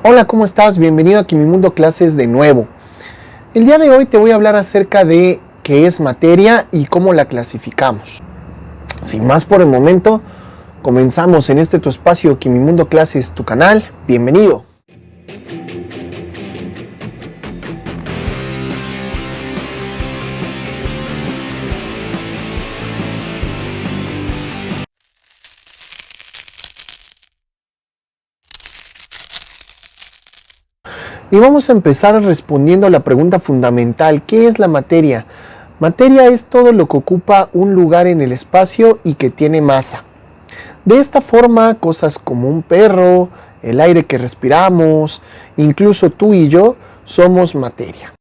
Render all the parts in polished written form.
Hola, ¿cómo estás? Bienvenido a Quimimundo Clases de nuevo. El día de hoy te voy a hablar acerca de qué es materia y cómo la clasificamos. Sin más por el momento, comenzamos en tu espacio Quimimundo Clases, tu canal. Bienvenido. Y vamos a empezar respondiendo a la pregunta fundamental: ¿qué es la materia? Materia es todo lo que ocupa un lugar en el espacio y que tiene masa. De esta forma, cosas como un perro, el aire que respiramos, incluso tú y yo, somos materia.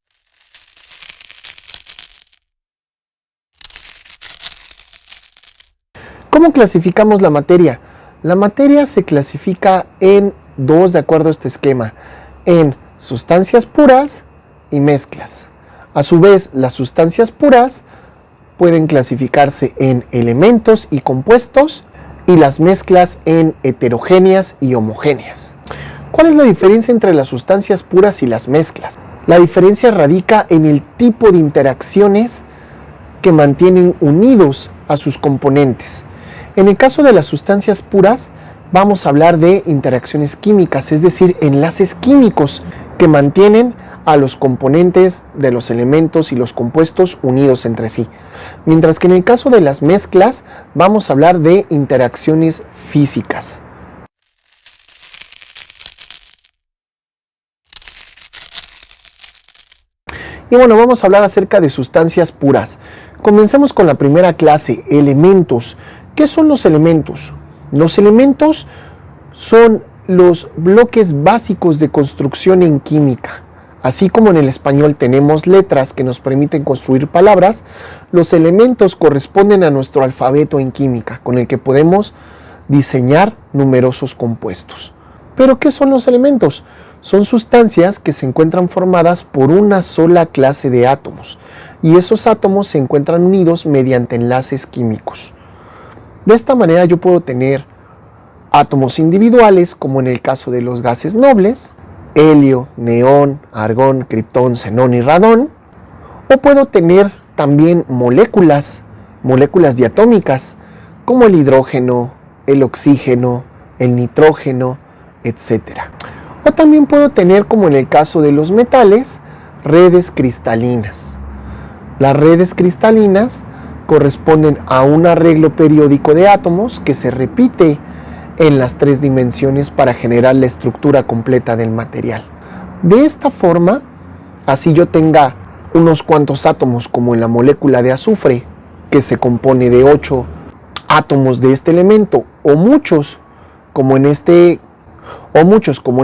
¿Cómo clasificamos la materia? La materia se clasifica en dos de acuerdo a este esquema: en sustancias puras y mezclas. A su vez, las sustancias puras pueden clasificarse en elementos y compuestos, y las mezclas en heterogéneas y homogéneas. ¿Cuál es la diferencia entre las sustancias puras y las mezclas? La diferencia radica en el tipo de interacciones que mantienen unidos a sus componentes. En el caso de las sustancias puras, vamos a hablar de interacciones químicas, es decir, enlaces químicos que mantienen a los componentes de los elementos y los compuestos unidos entre sí. Mientras que en el caso de las mezclas, vamos a hablar de interacciones físicas. Y bueno, vamos a hablar acerca de sustancias puras. Comencemos con la primera clase, elementos. ¿Qué son los elementos? Los elementos son los bloques básicos de construcción en química. Así como en el español tenemos letras que nos permiten construir palabras, los elementos corresponden a nuestro alfabeto en química, con el que podemos diseñar numerosos compuestos. ¿Pero qué son los elementos? Son sustancias que se encuentran formadas por una sola clase de átomos, y esos átomos se encuentran unidos mediante enlaces químicos. De esta manera yo puedo tener átomos individuales, como en el caso de los gases nobles, helio, neón, argón, criptón, xenón y radón, o puedo tener también moléculas diatómicas, como el hidrógeno, el oxígeno, el nitrógeno, etc. O también puedo tener, como en el caso de los metales, redes cristalinas. Las redes cristalinas corresponden a un arreglo periódico de átomos que se repite en las tres dimensiones para generar la estructura completa del material. De esta forma, así yo tenga unos cuantos átomos como en la molécula de azufre, que se compone de 8 átomos de este elemento, o muchos como en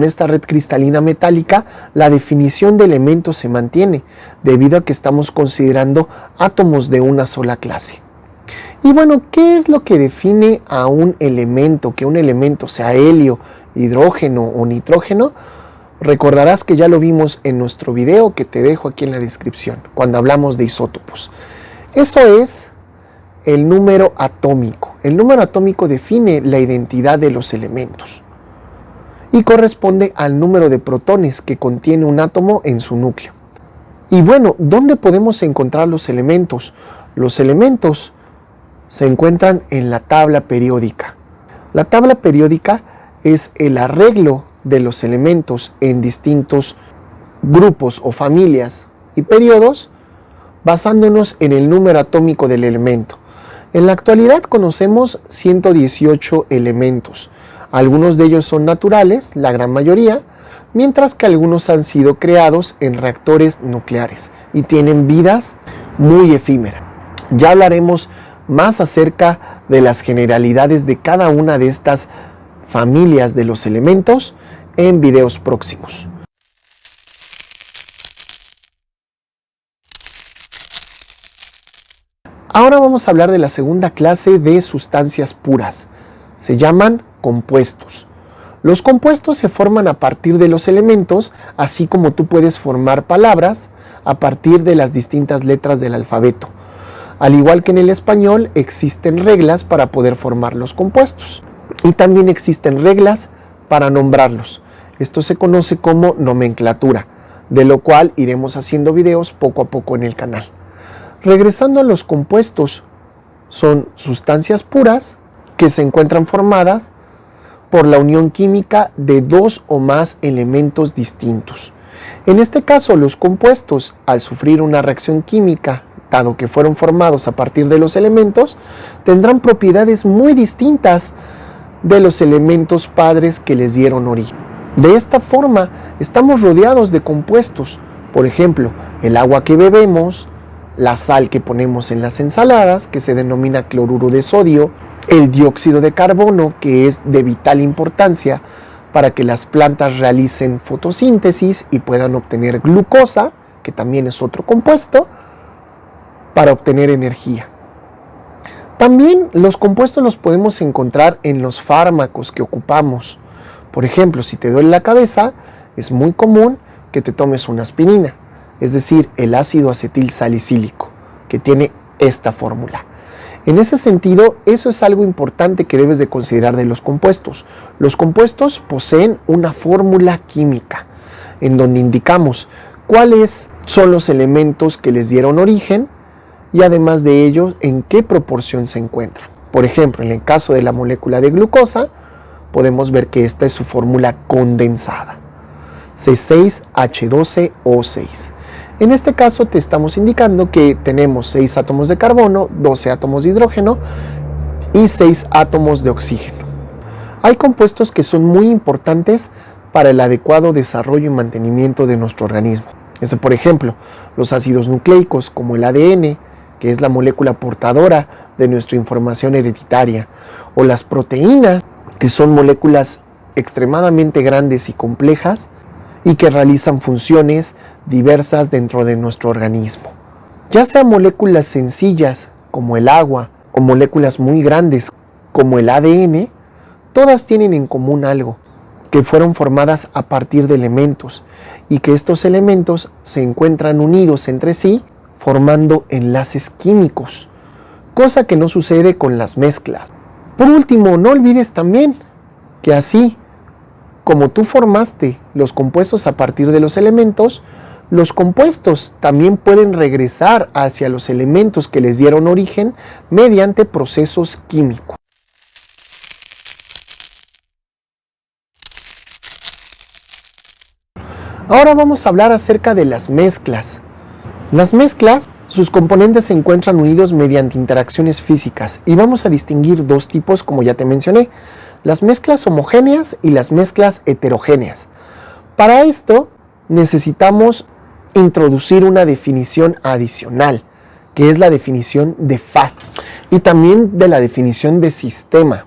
esta red cristalina metálica, la definición de elemento se mantiene, debido a que estamos considerando átomos de una sola clase. Y bueno, ¿qué es lo que define a un elemento? Que un elemento sea helio, hidrógeno o nitrógeno. Recordarás que ya lo vimos en nuestro video que te dejo aquí en la descripción, cuando hablamos de isótopos. Eso es el número atómico. El número atómico define la identidad de los elementos y corresponde al número de protones que contiene un átomo en su núcleo. Y bueno, ¿dónde podemos encontrar los elementos? Los elementos se encuentran en la tabla periódica. La tabla periódica es el arreglo de los elementos en distintos grupos o familias y periodos, basándonos en el número atómico del elemento. En la actualidad conocemos 118 elementos. Algunos de ellos son naturales, la gran mayoría, mientras que algunos han sido creados en reactores nucleares y tienen vidas muy efímeras. Ya hablaremos más acerca de las generalidades de cada una de estas familias de los elementos en videos próximos. Ahora vamos a hablar de la segunda clase de sustancias puras. Se llaman compuestos. Los compuestos se forman a partir de los elementos, así como tú puedes formar palabras a partir de las distintas letras del alfabeto. Al igual que en el español, existen reglas para poder formar los compuestos. Y también existen reglas para nombrarlos. Esto se conoce como nomenclatura, de lo cual iremos haciendo videos poco a poco en el canal. Regresando a los compuestos, son sustancias puras que se encuentran formadas por la unión química de dos o más elementos distintos. En este caso, los compuestos, al sufrir una reacción química, dado que fueron formados a partir de los elementos, tendrán propiedades muy distintas de los elementos padres que les dieron origen. De esta forma, estamos rodeados de compuestos, por ejemplo, el agua que bebemos, la sal que ponemos en las ensaladas, que se denomina cloruro de sodio, el dióxido de carbono, que es de vital importancia para que las plantas realicen fotosíntesis y puedan obtener glucosa, que también es otro compuesto, para obtener energía. También los compuestos los podemos encontrar en los fármacos que ocupamos. Por ejemplo, si te duele la cabeza, es muy común que te tomes una aspirina, es decir, el ácido acetil salicílico, que tiene esta fórmula. En ese sentido, eso es algo importante que debes de considerar de los compuestos. Los compuestos poseen una fórmula química, en donde indicamos cuáles son los elementos que les dieron origen y además de ello, en qué proporción se encuentran. Por ejemplo, en el caso de la molécula de glucosa, podemos ver que esta es su fórmula condensada, C6H12O6. En este caso te estamos indicando que tenemos 6 átomos de carbono, 12 átomos de hidrógeno y 6 átomos de oxígeno. Hay compuestos que son muy importantes para el adecuado desarrollo y mantenimiento de nuestro organismo. Por ejemplo, los ácidos nucleicos como el ADN, que es la molécula portadora de nuestra información hereditaria, o las proteínas, que son moléculas extremadamente grandes y complejas y que realizan funciones diversas dentro de nuestro organismo. Ya sea moléculas sencillas como el agua o moléculas muy grandes como el ADN, todas tienen en común algo, que fueron formadas a partir de elementos y que estos elementos se encuentran unidos entre sí formando enlaces químicos, cosa que no sucede con las mezclas. Por último, no olvides también que así como tú formaste los compuestos a partir de los elementos, los compuestos también pueden regresar hacia los elementos que les dieron origen mediante procesos químicos. Ahora vamos a hablar acerca de las mezclas. Las mezclas, sus componentes se encuentran unidos mediante interacciones físicas y vamos a distinguir dos tipos como ya te mencioné, las mezclas homogéneas y las mezclas heterogéneas. Para esto necesitamos introducir una definición adicional, que es la definición de fase y también de la definición de sistema.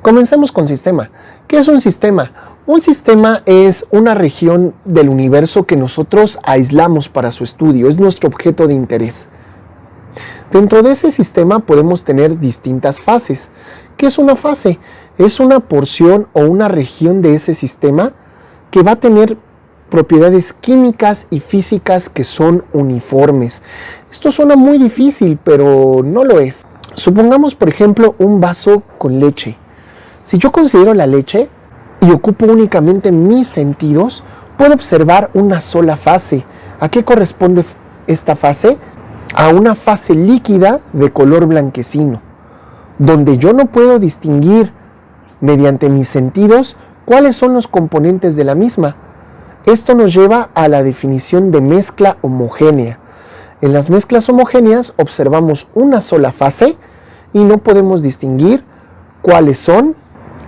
Comencemos con sistema. ¿Qué es un sistema? Un sistema es una región del universo que nosotros aislamos para su estudio, es nuestro objeto de interés. Dentro de ese sistema podemos tener distintas fases. ¿Qué es una fase? Es una porción o una región de ese sistema que va a tener propiedades químicas y físicas que son uniformes. Esto suena muy difícil, pero no lo es. Supongamos, por ejemplo, un vaso con leche. Si yo considero la leche y ocupo únicamente mis sentidos, puedo observar una sola fase. ¿A qué corresponde esta fase? A una fase líquida de color blanquecino, donde yo no puedo distinguir mediante mis sentidos cuáles son los componentes de la misma. Esto nos lleva a la definición de mezcla homogénea. En las mezclas homogéneas observamos una sola fase y no podemos distinguir cuáles son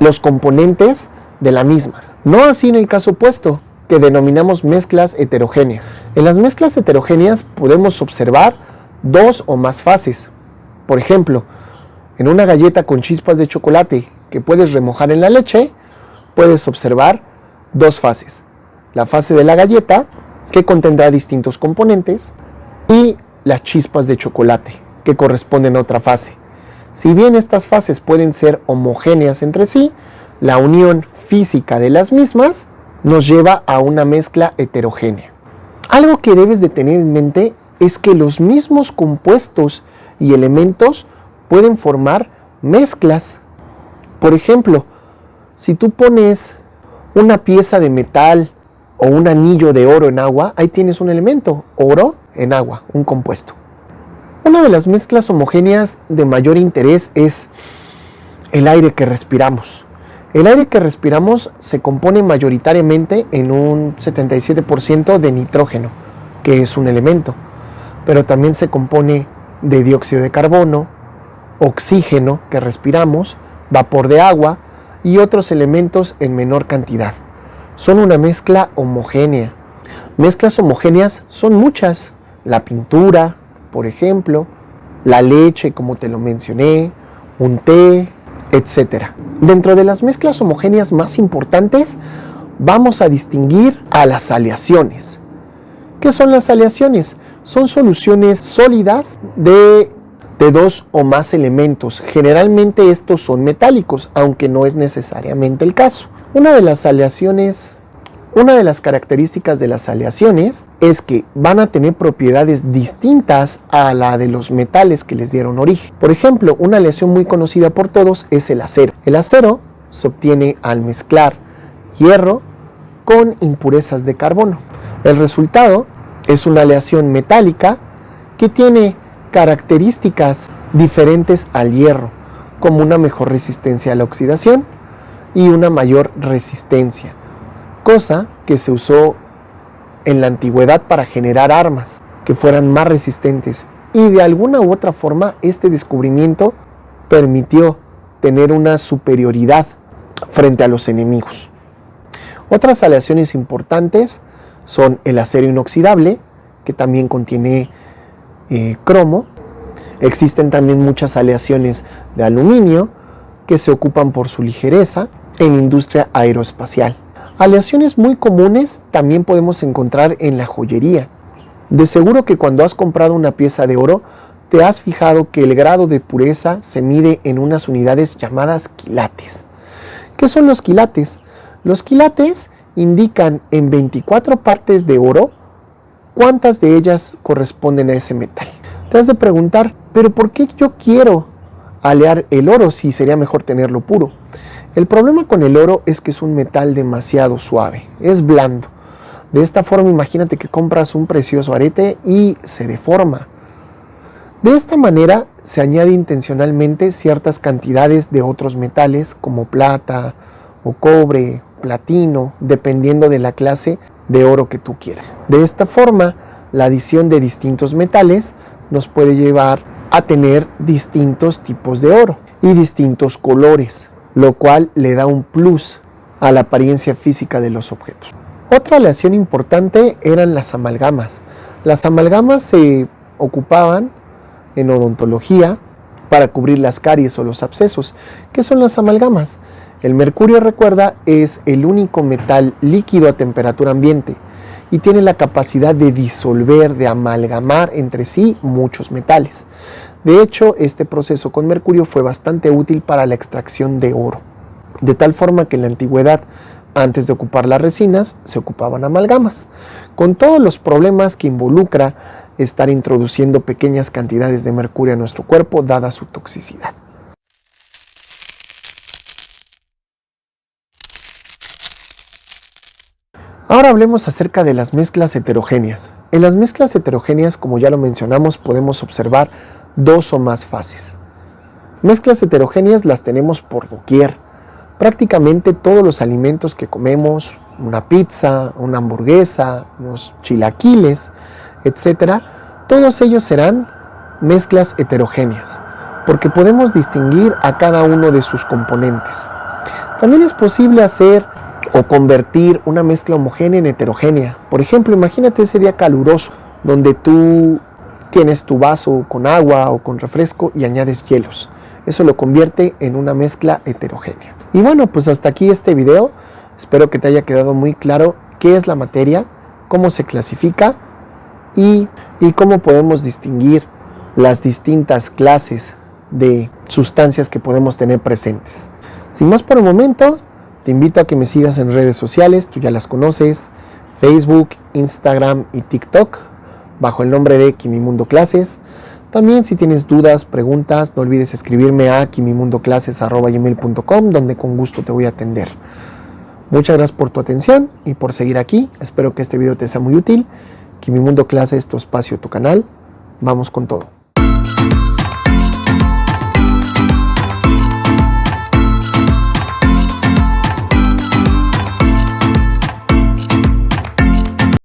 los componentes de la misma. No así en el caso opuesto, que denominamos mezclas heterogéneas. En las mezclas heterogéneas podemos observar dos o más fases. Por ejemplo, en una galleta con chispas de chocolate que puedes remojar en la leche, puedes observar dos fases. La fase de la galleta, que contendrá distintos componentes, y las chispas de chocolate, que corresponden a otra fase. Si bien estas fases pueden ser homogéneas entre sí, la unión física de las mismas nos lleva a una mezcla heterogénea. Algo que debes de tener en mente es que los mismos compuestos y elementos pueden formar mezclas. Por ejemplo, si tú pones una pieza de metal o un anillo de oro en agua, ahí tienes un elemento, oro en agua, un compuesto. Una de las mezclas homogéneas de mayor interés es el aire que respiramos. El aire que respiramos se compone mayoritariamente en un 77% de nitrógeno, que es un elemento, pero también se compone de dióxido de carbono, oxígeno que respiramos, vapor de agua y otros elementos en menor cantidad. Son una mezcla homogénea. Mezclas homogéneas son muchas. La pintura, por ejemplo, la leche, como te lo mencioné, un té, etc. Dentro de las mezclas homogéneas más importantes, vamos a distinguir a las aleaciones. ¿Qué son las aleaciones? Son soluciones sólidas de dos o más elementos. Generalmente estos son metálicos, aunque no es necesariamente el caso. Una de las características de las aleaciones es que van a tener propiedades distintas a la de los metales que les dieron origen. Por ejemplo, una aleación muy conocida por todos es el acero. El acero se obtiene al mezclar hierro con impurezas de carbono. El resultado es una aleación metálica que tiene características diferentes al hierro, como una mejor resistencia a la oxidación y una mayor resistencia, cosa que se usó en la antigüedad para generar armas que fueran más resistentes, y de alguna u otra forma este descubrimiento permitió tener una superioridad frente a los enemigos. Otras aleaciones importantes son el acero inoxidable, que también contiene cromo. Existen también muchas aleaciones de aluminio que se ocupan por su ligereza en la industria aeroespacial. Aleaciones muy comunes también podemos encontrar en la joyería. De seguro que cuando has comprado una pieza de oro, te has fijado que el grado de pureza se mide en unas unidades llamadas quilates. ¿Qué son los quilates? Los quilates indican en 24 partes de oro cuántas de ellas corresponden a ese metal. Te has de preguntar, ¿pero por qué yo quiero alear el oro si sería mejor tenerlo puro? El problema con el oro es que es un metal demasiado suave, es blando. De esta forma, imagínate que compras un precioso arete y se deforma. De esta manera se añade intencionalmente ciertas cantidades de otros metales como plata o cobre, platino, dependiendo de la clase de oro que tú quieras. De esta forma, la adición de distintos metales nos puede llevar a tener distintos tipos de oro y distintos colores, lo cual le da un plus a la apariencia física de los objetos. Otra aleación importante eran las amalgamas. Las amalgamas se ocupaban en odontología para cubrir las caries o los abscesos. ¿Qué son las amalgamas? El mercurio, recuerda, es el único metal líquido a temperatura ambiente y tiene la capacidad de disolver, de amalgamar entre sí muchos metales. De hecho, este proceso con mercurio fue bastante útil para la extracción de oro, de tal forma que en la antigüedad, antes de ocupar las resinas, se ocupaban amalgamas, con todos los problemas que involucra estar introduciendo pequeñas cantidades de mercurio a nuestro cuerpo, dada su toxicidad. Ahora hablemos acerca de las mezclas heterogéneas. En las mezclas heterogéneas, como ya lo mencionamos, podemos observar dos o más fases. Mezclas heterogéneas las tenemos por doquier. Prácticamente todos los alimentos que comemos, una pizza, una hamburguesa, unos chilaquiles, etc., todos ellos serán mezclas heterogéneas, porque podemos distinguir a cada uno de sus componentes. También es posible hacer o convertir una mezcla homogénea en heterogénea. Por ejemplo, imagínate ese día caluroso donde tú tienes tu vaso con agua o con refresco y añades hielos. Eso lo convierte en una mezcla heterogénea. Y bueno, pues hasta aquí este video. Espero que te haya quedado muy claro qué es la materia, cómo se clasifica y cómo podemos distinguir las distintas clases de sustancias que podemos tener presentes. Sin más por el momento, te invito a que me sigas en redes sociales, tú ya las conoces, Facebook, Instagram y TikTok, bajo el nombre de Quimimundo Clases. También si tienes dudas, preguntas, no olvides escribirme a quimimundoclases@gmail.com, donde con gusto te voy a atender. Muchas gracias por tu atención y por seguir aquí. Espero que este video te sea muy útil. Quimimundo Clase es tu espacio, tu canal. Vamos con todo.